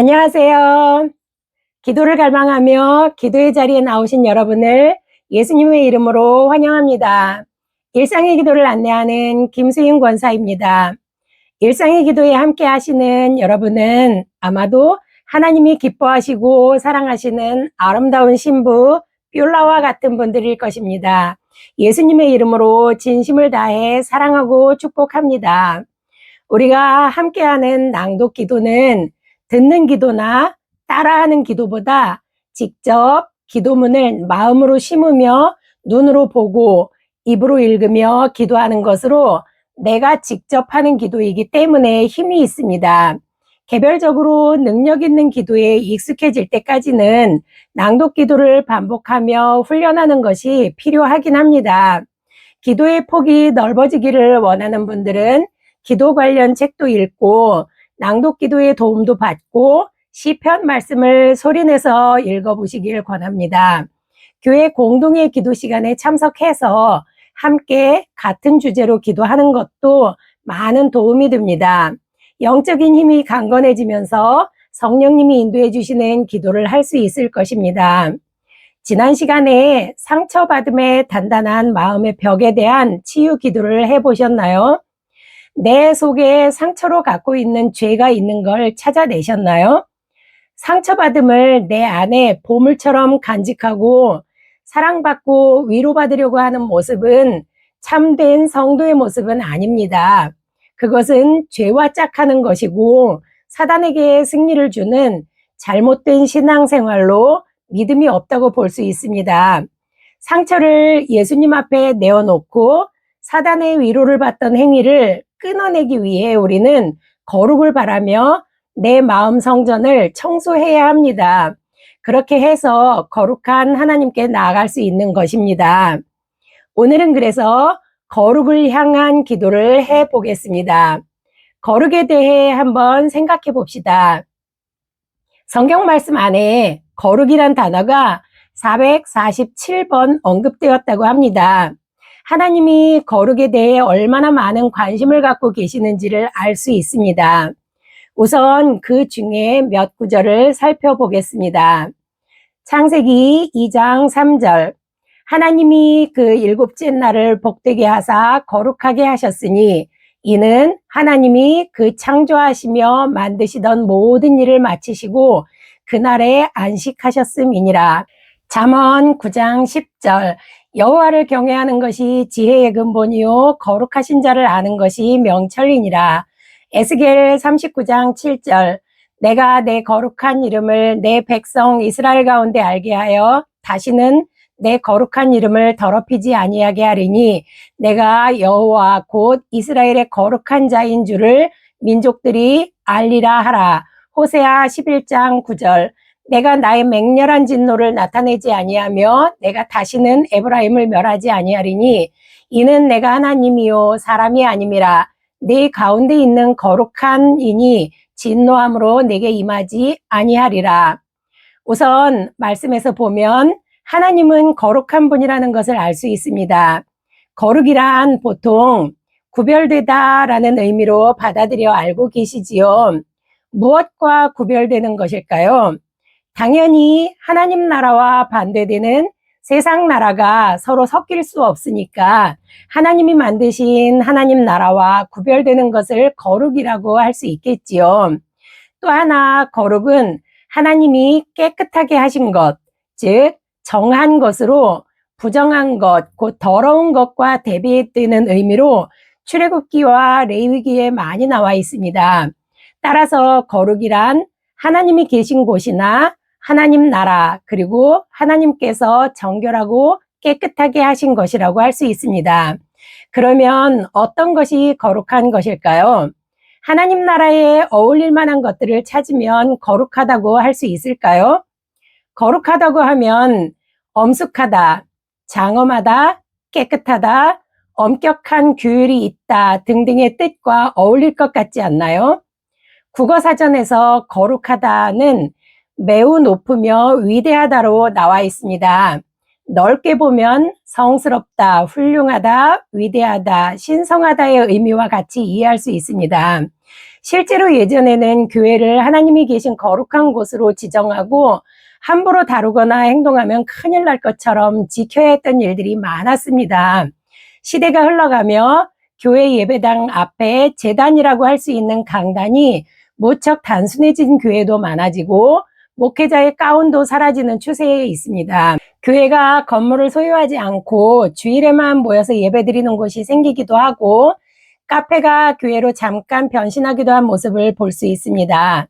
안녕하세요. 기도를 갈망하며 기도의 자리에 나오신 여러분을 예수님의 이름으로 환영합니다. 일상의 기도를 안내하는 김수인 권사입니다. 일상의 기도에 함께 하시는 여러분은 아마도 하나님이 기뻐하시고 사랑하시는 아름다운 신부 뷸라와 같은 분들일 것입니다. 예수님의 이름으로 진심을 다해 사랑하고 축복합니다. 우리가 함께하는 낭독 기도는 듣는 기도나 따라하는 기도보다 직접 기도문을 마음으로 심으며 눈으로 보고 입으로 읽으며 기도하는 것으로 내가 직접 하는 기도이기 때문에 힘이 있습니다. 개별적으로 능력 있는 기도에 익숙해질 때까지는 낭독 기도를 반복하며 훈련하는 것이 필요하긴 합니다. 기도의 폭이 넓어지기를 원하는 분들은 기도 관련 책도 읽고 낭독 기도의 도움도 받고 시편 말씀을 소리내서 읽어보시길 권합니다. 교회 공동의 기도 시간에 참석해서 함께 같은 주제로 기도하는 것도 많은 도움이 됩니다. 영적인 힘이 강건해지면서 성령님이 인도해 주시는 기도를 할 수 있을 것입니다. 지난 시간에 상처받음의 단단한 마음의 벽에 대한 치유 기도를 해보셨나요? 내 속에 상처로 갖고 있는 죄가 있는 걸 찾아내셨나요? 상처받음을 내 안에 보물처럼 간직하고 사랑받고 위로받으려고 하는 모습은 참된 성도의 모습은 아닙니다. 그것은 죄와 짝하는 것이고 사단에게 승리를 주는 잘못된 신앙생활로 믿음이 없다고 볼 수 있습니다. 상처를 예수님 앞에 내어놓고 사단의 위로를 받던 행위를 끊어내기 위해 우리는 거룩을 바라며 내 마음 성전을 청소해야 합니다. 그렇게 해서 거룩한 하나님께 나아갈 수 있는 것입니다. 오늘은 그래서 거룩을 향한 기도를 해보겠습니다. 거룩에 대해 한번 생각해 봅시다. 성경 말씀 안에 거룩이란 단어가 447번 언급되었다고 합니다. 하나님이 거룩에 대해 얼마나 많은 관심을 갖고 계시는지를 알 수 있습니다. 우선 그 중에 몇 구절을 살펴보겠습니다. 창세기 2장 3절 하나님이 그 일곱째 날을 복되게 하사 거룩하게 하셨으니 이는 하나님이 그 창조하시며 만드시던 모든 일을 마치시고 그날에 안식하셨음이니라. 잠언 9장 10절 여호와를 경외하는 것이 지혜의 근본이요 거룩하신 자를 아는 것이 명철이니라. 에스겔 39장 7절 내가 내 거룩한 이름을 내 백성 이스라엘 가운데 알게 하여 다시는 내 거룩한 이름을 더럽히지 아니하게 하리니 내가 여호와 곧 이스라엘의 거룩한 자인 줄을 민족들이 알리라 하라. 호세아 11장 9절 내가 나의 맹렬한 진노를 나타내지 아니하며 내가 다시는 에브라임을 멸하지 아니하리니 이는 내가 하나님이요 사람이 아님이라. 네 가운데 있는 거룩한 이니 진노함으로 내게 임하지 아니하리라. 우선 말씀에서 보면 하나님은 거룩한 분이라는 것을 알 수 있습니다. 거룩이란 보통 구별되다라는 의미로 받아들여 알고 계시지요. 무엇과 구별되는 것일까요? 당연히 하나님 나라와 반대되는 세상 나라가 서로 섞일 수 없으니까 하나님이 만드신 하나님 나라와 구별되는 것을 거룩이라고 할 수 있겠지요. 또 하나 거룩은 하나님이 깨끗하게 하신 것, 즉 정한 것으로 부정한 것, 곧 더러운 것과 대비되는 의미로 출애굽기와 레위기에 많이 나와 있습니다. 따라서 거룩이란 하나님이 계신 곳이나 하나님 나라 그리고 하나님께서 정결하고 깨끗하게 하신 것이라고 할 수 있습니다. 그러면 어떤 것이 거룩한 것일까요? 하나님 나라에 어울릴 만한 것들을 찾으면 거룩하다고 할 수 있을까요? 거룩하다고 하면 엄숙하다, 장엄하다, 깨끗하다, 엄격한 규율이 있다 등등의 뜻과 어울릴 것 같지 않나요? 국어사전에서 거룩하다는 매우 높으며 위대하다로 나와 있습니다. 넓게 보면 성스럽다, 훌륭하다, 위대하다, 신성하다의 의미와 같이 이해할 수 있습니다. 실제로 예전에는 교회를 하나님이 계신 거룩한 곳으로 지정하고 함부로 다루거나 행동하면 큰일 날 것처럼 지켜야 했던 일들이 많았습니다. 시대가 흘러가며 교회 예배당 앞에 제단이라고 할 수 있는 강단이 무척 단순해진 교회도 많아지고 목회자의 가운도 사라지는 추세에 있습니다. 교회가 건물을 소유하지 않고 주일에만 모여서 예배드리는 곳이 생기기도 하고 카페가 교회로 잠깐 변신하기도 한 모습을 볼 수 있습니다.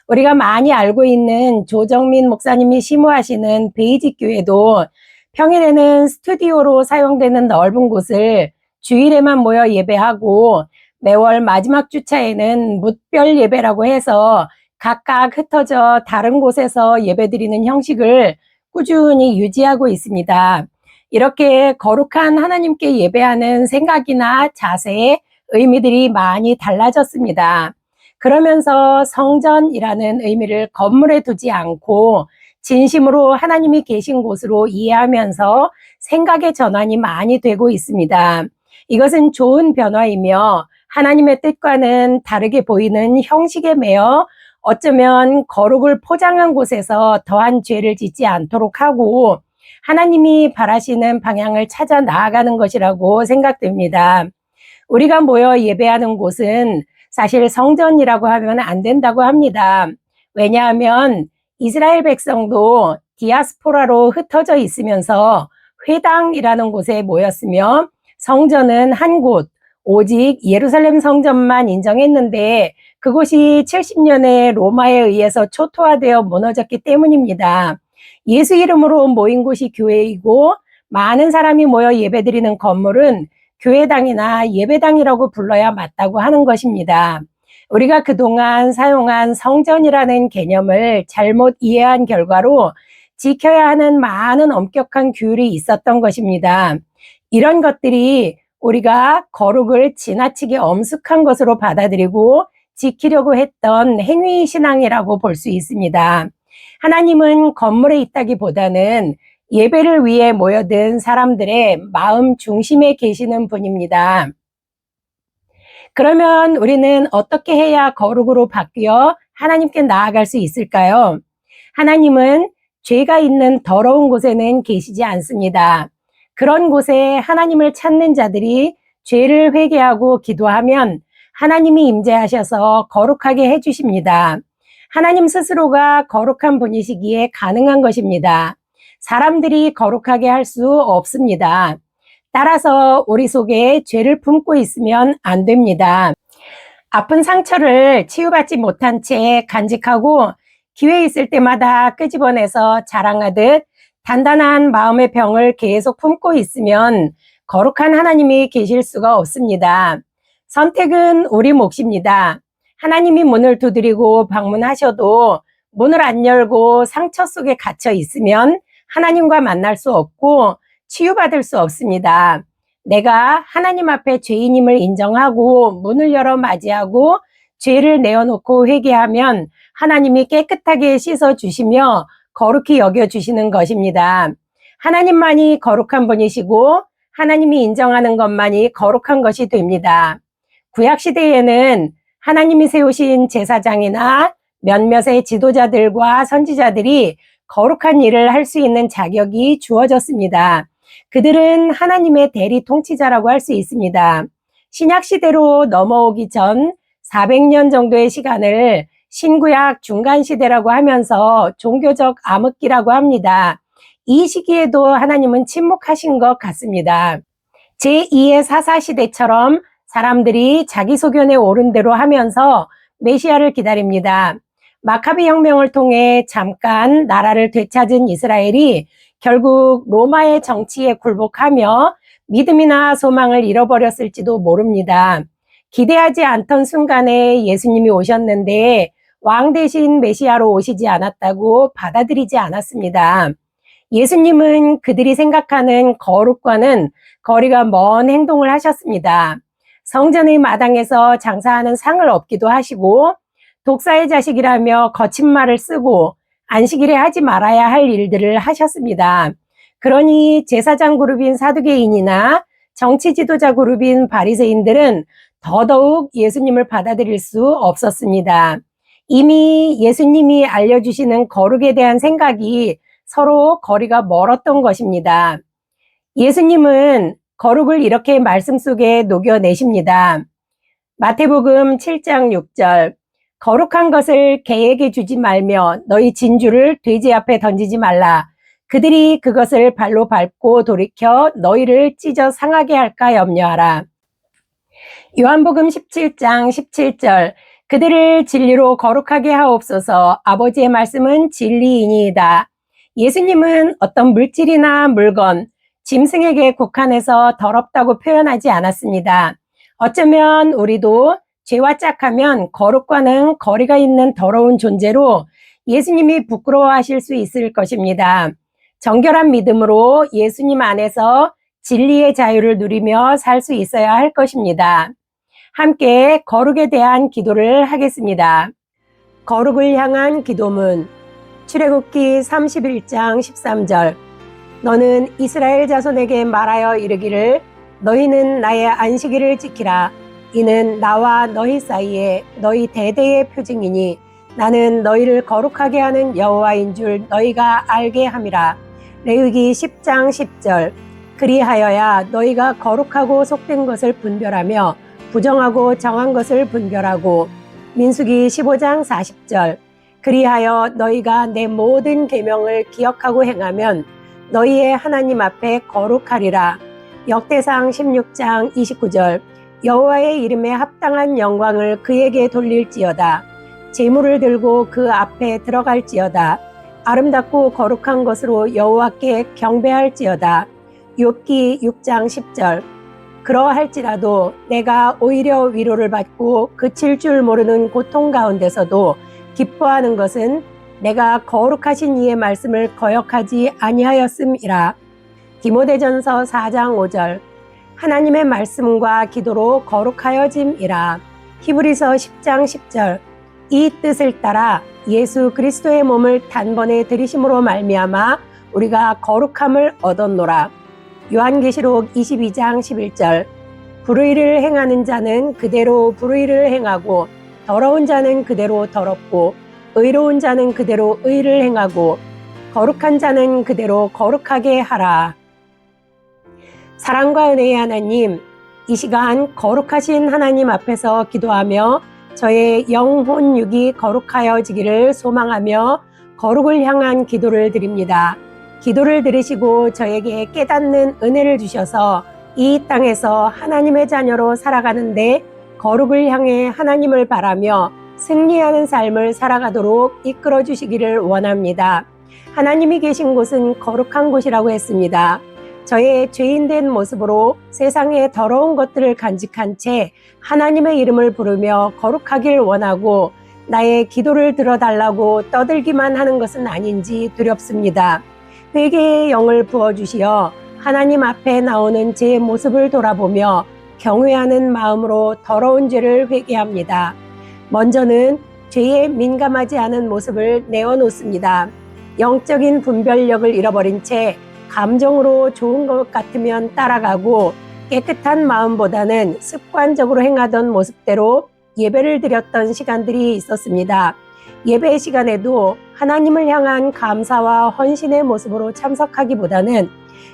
우리가 많이 알고 있는 조정민 목사님이 심호하시는 베이직 교회도 평일에는 스튜디오로 사용되는 넓은 곳을 주일에만 모여 예배하고 매월 마지막 주차에는 뭇별 예배라고 해서 각각 흩어져 다른 곳에서 예배드리는 형식을 꾸준히 유지하고 있습니다. 이렇게 거룩한 하나님께 예배하는 생각이나 자세, 의미들이 많이 달라졌습니다. 그러면서 성전이라는 의미를 건물에 두지 않고 진심으로 하나님이 계신 곳으로 이해하면서 생각의 전환이 많이 되고 있습니다. 이것은 좋은 변화이며 하나님의 뜻과는 다르게 보이는 형식에 매여 어쩌면 거룩을 포장한 곳에서 더한 죄를 짓지 않도록 하고 하나님이 바라시는 방향을 찾아 나아가는 것이라고 생각됩니다. 우리가 모여 예배하는 곳은 사실 성전이라고 하면 안 된다고 합니다. 왜냐하면 이스라엘 백성도 디아스포라로 흩어져 있으면서 회당이라는 곳에 모였으며 성전은 한 곳, 오직 예루살렘 성전만 인정했는데 그곳이 70년에 로마에 의해서 초토화되어 무너졌기 때문입니다. 예수 이름으로 모인 곳이 교회이고 많은 사람이 모여 예배드리는 건물은 교회당이나 예배당이라고 불러야 맞다고 하는 것입니다. 우리가 그동안 사용한 성전이라는 개념을 잘못 이해한 결과로 지켜야 하는 많은 엄격한 규율이 있었던 것입니다. 이런 것들이 우리가 거룩을 지나치게 엄숙한 것으로 받아들이고 지키려고 했던 행위 신앙이라고 볼 수 있습니다. 하나님은 건물에 있다기보다는 예배를 위해 모여든 사람들의 마음 중심에 계시는 분입니다. 그러면 우리는 어떻게 해야 거룩으로 바뀌어 하나님께 나아갈 수 있을까요? 하나님은 죄가 있는 더러운 곳에는 계시지 않습니다. 그런 곳에 하나님을 찾는 자들이 죄를 회개하고 기도하면 하나님이 임재하셔서 거룩하게 해주십니다. 하나님 스스로가 거룩한 분이시기에 가능한 것입니다. 사람들이 거룩하게 할 수 없습니다. 따라서 우리 속에 죄를 품고 있으면 안 됩니다. 아픈 상처를 치유받지 못한 채 간직하고 기회 있을 때마다 끄집어내서 자랑하듯 단단한 마음의 병을 계속 품고 있으면 거룩한 하나님이 계실 수가 없습니다. 선택은 우리 몫입니다. 하나님이 문을 두드리고 방문하셔도 문을 안 열고 상처 속에 갇혀 있으면 하나님과 만날 수 없고 치유받을 수 없습니다. 내가 하나님 앞에 죄인임을 인정하고 문을 열어 맞이하고 죄를 내어놓고 회개하면 하나님이 깨끗하게 씻어주시며 거룩히 여겨주시는 것입니다. 하나님만이 거룩한 분이시고 하나님이 인정하는 것만이 거룩한 것이 됩니다. 구약시대에는 하나님이 세우신 제사장이나 몇몇의 지도자들과 선지자들이 거룩한 일을 할 수 있는 자격이 주어졌습니다. 그들은 하나님의 대리 통치자라고 할 수 있습니다. 신약시대로 넘어오기 전 400년 정도의 시간을 신구약 중간시대라고 하면서 종교적 암흑기라고 합니다. 이 시기에도 하나님은 침묵하신 것 같습니다. 제2의 사사시대처럼 사람들이 자기 소견에 옳은 대로 하면서 메시아를 기다립니다. 마카비 혁명을 통해 잠깐 나라를 되찾은 이스라엘이 결국 로마의 정치에 굴복하며 믿음이나 소망을 잃어버렸을지도 모릅니다. 기대하지 않던 순간에 예수님이 오셨는데 왕 대신 메시아로 오시지 않았다고 받아들이지 않았습니다. 예수님은 그들이 생각하는 거룩과는 거리가 먼 행동을 하셨습니다. 성전의 마당에서 장사하는 상을 얻기도 하시고 독사의 자식이라며 거친 말을 쓰고 안식일에 하지 말아야 할 일들을 하셨습니다. 그러니 제사장 그룹인 사두개인이나 정치 지도자 그룹인 바리새인들은 더더욱 예수님을 받아들일 수 없었습니다. 이미 예수님이 알려주시는 거룩에 대한 생각이 서로 거리가 멀었던 것입니다. 예수님은 거룩을 이렇게 말씀 속에 녹여내십니다. 마태복음 7장 6절, 거룩한 것을 개에게 주지 말며 너희 진주를 돼지 앞에 던지지 말라. 그들이 그것을 발로 밟고 돌이켜 너희를 찢어 상하게 할까 염려하라. 요한복음 17장 17절, 그들을 진리로 거룩하게 하옵소서. 아버지의 말씀은 진리이니이다. 예수님은 어떤 물질이나 물건, 짐승에게 국한해서 더럽다고 표현하지 않았습니다. 어쩌면 우리도 죄와 짝하면 거룩과는 거리가 있는 더러운 존재로 예수님이 부끄러워하실 수 있을 것입니다. 정결한 믿음으로 예수님 안에서 진리의 자유를 누리며 살 수 있어야 할 것입니다. 함께 거룩에 대한 기도를 하겠습니다. 거룩을 향한 기도문. 출애굽기 31장 13절, 너는 이스라엘 자손에게 말하여 이르기를 너희는 나의 안식일을 지키라. 이는 나와 너희 사이에 너희 대대의 표징이니 나는 너희를 거룩하게 하는 여호와인 줄 너희가 알게 함이라. 레위기 10장 10절, 그리하여야 너희가 거룩하고 속된 것을 분별하며 부정하고 정한 것을 분별하고. 민수기 15장 40절, 그리하여 너희가 내 모든 계명을 기억하고 행하면 너희의 하나님 앞에 거룩하리라. 역대상 16장 29절, 여호와의 이름에 합당한 영광을 그에게 돌릴지어다. 제물을 들고 그 앞에 들어갈지어다. 아름답고 거룩한 것으로 여호와께 경배할지어다. 욥기 6장 10절, 그러할지라도 내가 오히려 위로를 받고 그칠 줄 모르는 고통 가운데서도 기뻐하는 것은 내가 거룩하신 이의 말씀을 거역하지 아니하였음이라. 디모데전서 4장 5절, 하나님의 말씀과 기도로 거룩하여짐이라. 히브리서 10장 10절, 이 뜻을 따라 예수 그리스도의 몸을 단번에 들이심으로 말미암아 우리가 거룩함을 얻었노라. 요한계시록 22장 11절, 불의를 행하는 자는 그대로 불의를 행하고 더러운 자는 그대로 더럽고 의로운 자는 그대로 의를 행하고 거룩한 자는 그대로 거룩하게 하라. 사랑과 은혜의 하나님, 이 시간 거룩하신 하나님 앞에서 기도하며 저의 영혼 육이 거룩하여지기를 소망하며 거룩을 향한 기도를 드립니다. 기도를 들으시고 저에게 깨닫는 은혜를 주셔서 이 땅에서 하나님의 자녀로 살아가는데 거룩을 향해 하나님을 바라며 승리하는 삶을 살아가도록 이끌어 주시기를 원합니다. 하나님이 계신 곳은 거룩한 곳이라고 했습니다. 저의 죄인된 모습으로 세상의 더러운 것들을 간직한 채 하나님의 이름을 부르며 거룩하길 원하고 나의 기도를 들어달라고 떠들기만 하는 것은 아닌지 두렵습니다. 회개의 영을 부어주시어 하나님 앞에 나오는 제 모습을 돌아보며 경외하는 마음으로 더러운 죄를 회개합니다. 먼저는 죄에 민감하지 않은 모습을 내어놓습니다. 영적인 분별력을 잃어버린 채 감정으로 좋은 것 같으면 따라가고 깨끗한 마음보다는 습관적으로 행하던 모습대로 예배를 드렸던 시간들이 있었습니다. 예배 시간에도 하나님을 향한 감사와 헌신의 모습으로 참석하기보다는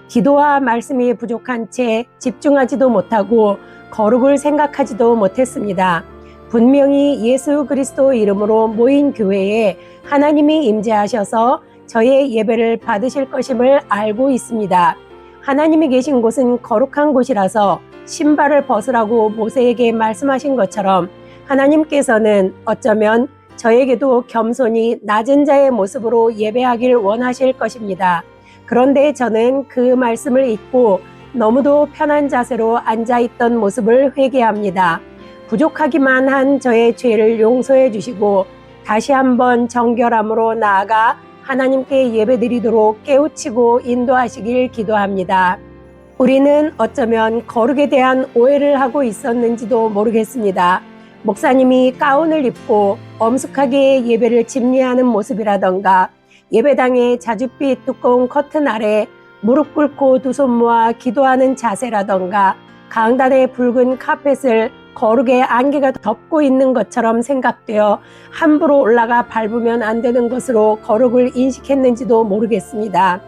기도와 말씀이 부족한 채 집중하지도 못하고 거룩을 생각하지도 못했습니다. 분명히 예수 그리스도 이름으로 모인 교회에 하나님이 임재하셔서 저의 예배를 받으실 것임을 알고 있습니다. 하나님이 계신 곳은 거룩한 곳이라서 신발을 벗으라고 모세에게 말씀하신 것처럼 하나님께서는 어쩌면 저에게도 겸손히 낮은 자의 모습으로 예배하길 원하실 것입니다. 그런데 저는 그 말씀을 잊고 너무도 편한 자세로 앉아있던 모습을 회개합니다. 부족하기만 한 저의 죄를 용서해 주시고 다시 한번 정결함으로 나아가 하나님께 예배드리도록 깨우치고 인도하시길 기도합니다. 우리는 어쩌면 거룩에 대한 오해를 하고 있었는지도 모르겠습니다. 목사님이 가운을 입고 엄숙하게 예배를 집례하는 모습이라던가 예배당의 자줏빛 두꺼운 커튼 아래 무릎 꿇고 두 손 모아 기도하는 자세라던가 강단의 붉은 카펫을 거룩의 안개가 덮고 있는 것처럼 생각되어 함부로 올라가 밟으면 안 되는 것으로 거룩을 인식했는지도 모르겠습니다.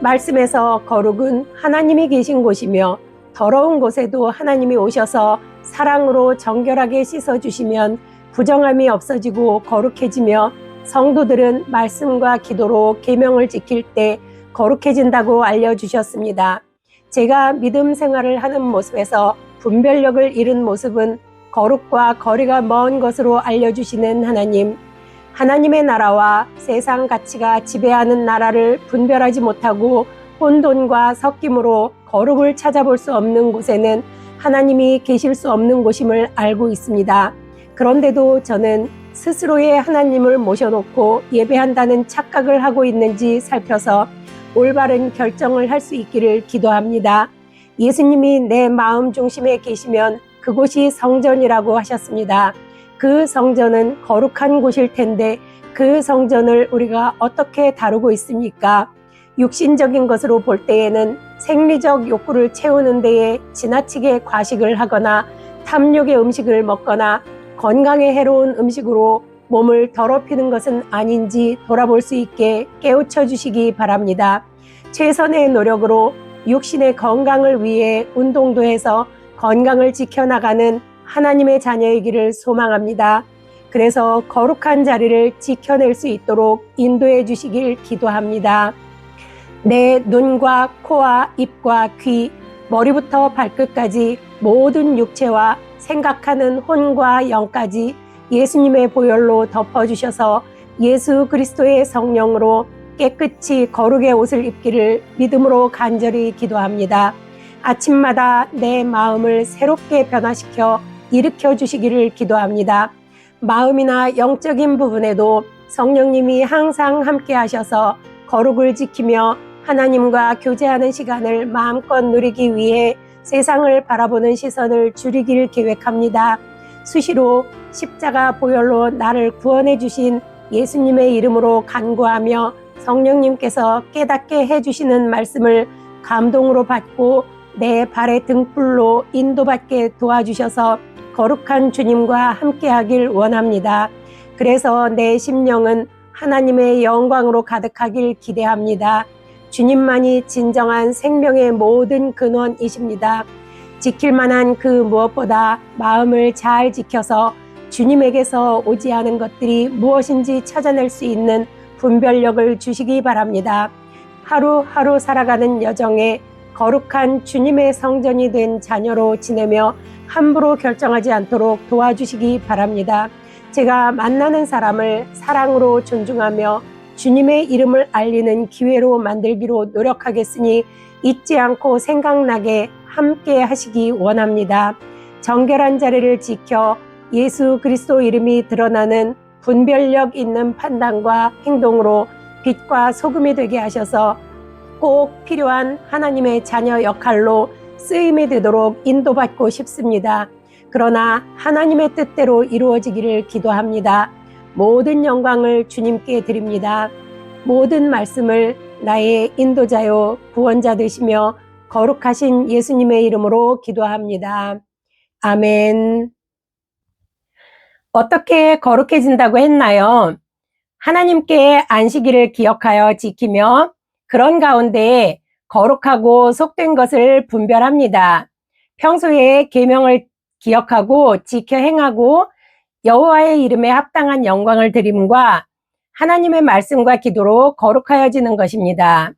말씀에서 거룩은 하나님이 계신 곳이며 더러운 곳에도 하나님이 오셔서 사랑으로 정결하게 씻어주시면 부정함이 없어지고 거룩해지며 성도들은 말씀과 기도로 계명을 지킬 때 거룩해진다고 알려주셨습니다. 제가 믿음 생활을 하는 모습에서 분별력을 잃은 모습은 거룩과 거리가 먼 것으로 알려주시는 하나님, 하나님의 나라와 세상 가치가 지배하는 나라를 분별하지 못하고 혼돈과 섞임으로 거룩을 찾아볼 수 없는 곳에는 하나님이 계실 수 없는 곳임을 알고 있습니다. 그런데도 저는 스스로의 하나님을 모셔놓고 예배한다는 착각을 하고 있는지 살펴서 올바른 결정을 할 수 있기를 기도합니다. 예수님이 내 마음 중심에 계시면 그곳이 성전이라고 하셨습니다. 그 성전은 거룩한 곳일 텐데 그 성전을 우리가 어떻게 다루고 있습니까? 육신적인 것으로 볼 때에는 생리적 욕구를 채우는 데에 지나치게 과식을 하거나 탐욕의 음식을 먹거나 건강에 해로운 음식으로 몸을 더럽히는 것은 아닌지 돌아볼 수 있게 깨우쳐 주시기 바랍니다. 최선의 노력으로 육신의 건강을 위해 운동도 해서 건강을 지켜나가는 하나님의 자녀이기를 소망합니다. 그래서 거룩한 자리를 지켜낼 수 있도록 인도해 주시길 기도합니다. 내 눈과 코와 입과 귀, 머리부터 발끝까지 모든 육체와 생각하는 혼과 영까지 예수님의 보혈로 덮어주셔서 예수 그리스도의 성령으로 깨끗이 거룩의 옷을 입기를 믿음으로 간절히 기도합니다. 아침마다 내 마음을 새롭게 변화시켜 일으켜 주시기를 기도합니다. 마음이나 영적인 부분에도 성령님이 항상 함께 하셔서 거룩을 지키며 하나님과 교제하는 시간을 마음껏 누리기 위해 세상을 바라보는 시선을 줄이길 계획합니다. 수시로 십자가 보혈로 나를 구원해 주신 예수님의 이름으로 간구하며 성령님께서 깨닫게 해주시는 말씀을 감동으로 받고 내 발의 등불로 인도받게 도와주셔서 거룩한 주님과 함께하길 원합니다. 그래서 내 심령은 하나님의 영광으로 가득하길 기대합니다. 주님만이 진정한 생명의 모든 근원이십니다. 지킬 만한 그 무엇보다 마음을 잘 지켜서 주님에게서 오지 않은 것들이 무엇인지 찾아낼 수 있는 분별력을 주시기 바랍니다. 하루하루 살아가는 여정에 거룩한 주님의 성전이 된 자녀로 지내며 함부로 결정하지 않도록 도와주시기 바랍니다. 제가 만나는 사람을 사랑으로 존중하며 주님의 이름을 알리는 기회로 만들기로 노력하겠으니 잊지 않고 생각나게 함께 하시기 원합니다. 정결한 자리를 지켜 예수 그리스도 이름이 드러나는 분별력 있는 판단과 행동으로 빛과 소금이 되게 하셔서 꼭 필요한 하나님의 자녀 역할로 쓰임이 되도록 인도받고 싶습니다. 그러나 하나님의 뜻대로 이루어지기를 기도합니다. 모든 영광을 주님께 드립니다. 모든 말씀을 나의 인도자요 구원자 되시며 거룩하신 예수님의 이름으로 기도합니다. 아멘. 어떻게 거룩해진다고 했나요? 하나님께 안식일을 기억하여 지키며 그런 가운데 거룩하고 속된 것을 분별합니다. 평소에 계명을 기억하고 지켜 행하고 여호와의 이름에 합당한 영광을 드림과 하나님의 말씀과 기도로 거룩하여지는 것입니다.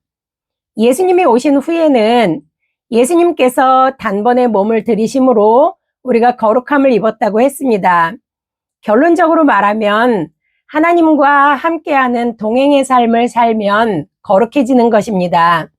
예수님이 오신 후에는 예수님께서 단번에 몸을 들이심으로 우리가 거룩함을 입었다고 했습니다. 결론적으로 말하면 하나님과 함께하는 동행의 삶을 살면 거룩해지는 것입니다.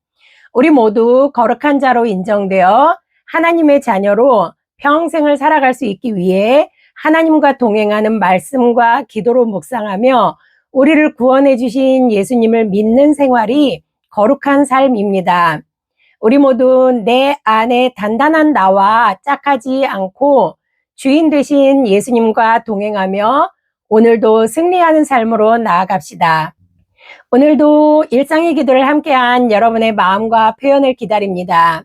우리 모두 거룩한 자로 인정되어 하나님의 자녀로 평생을 살아갈 수 있기 위해 하나님과 동행하는 말씀과 기도로 묵상하며 우리를 구원해 주신 예수님을 믿는 생활이 거룩한 삶입니다. 우리 모두 내 안에 단단한 나와 짝하지 않고 주인 되신 예수님과 동행하며 오늘도 승리하는 삶으로 나아갑시다. 오늘도 일상의 기도를 함께한 여러분의 마음과 표현을 기다립니다.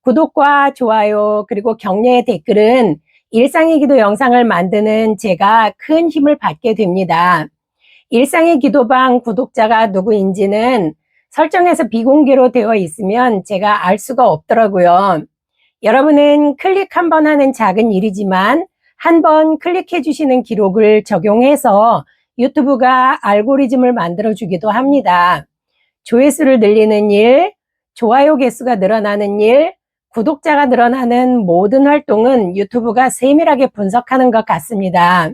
구독과 좋아요 그리고 격려의 댓글은 일상의 기도 영상을 만드는 제가 큰 힘을 받게 됩니다. 일상의 기도방 구독자가 누구인지는 설정에서 비공개로 되어 있으면 제가 알 수가 없더라고요. 여러분은 클릭 한 번 하는 작은 일이지만 한 번 클릭해 주시는 기록을 적용해서 유튜브가 알고리즘을 만들어 주기도 합니다. 조회수를 늘리는 일, 좋아요 개수가 늘어나는 일, 구독자가 늘어나는 모든 활동은 유튜브가 세밀하게 분석하는 것 같습니다.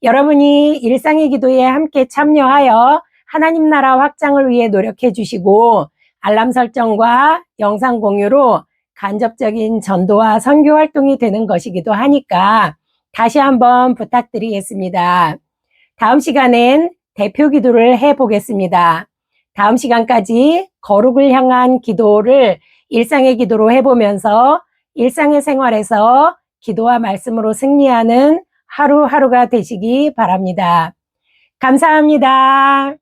여러분이 일상의 기도에 함께 참여하여 하나님 나라 확장을 위해 노력해 주시고 알람 설정과 영상 공유로 간접적인 전도와 선교 활동이 되는 것이기도 하니까 다시 한번 부탁드리겠습니다. 다음 시간엔 대표 기도를 해보겠습니다. 다음 시간까지 거룩을 향한 기도를 일상의 기도로 해보면서 일상의 생활에서 기도와 말씀으로 승리하는 하루하루가 되시기 바랍니다. 감사합니다.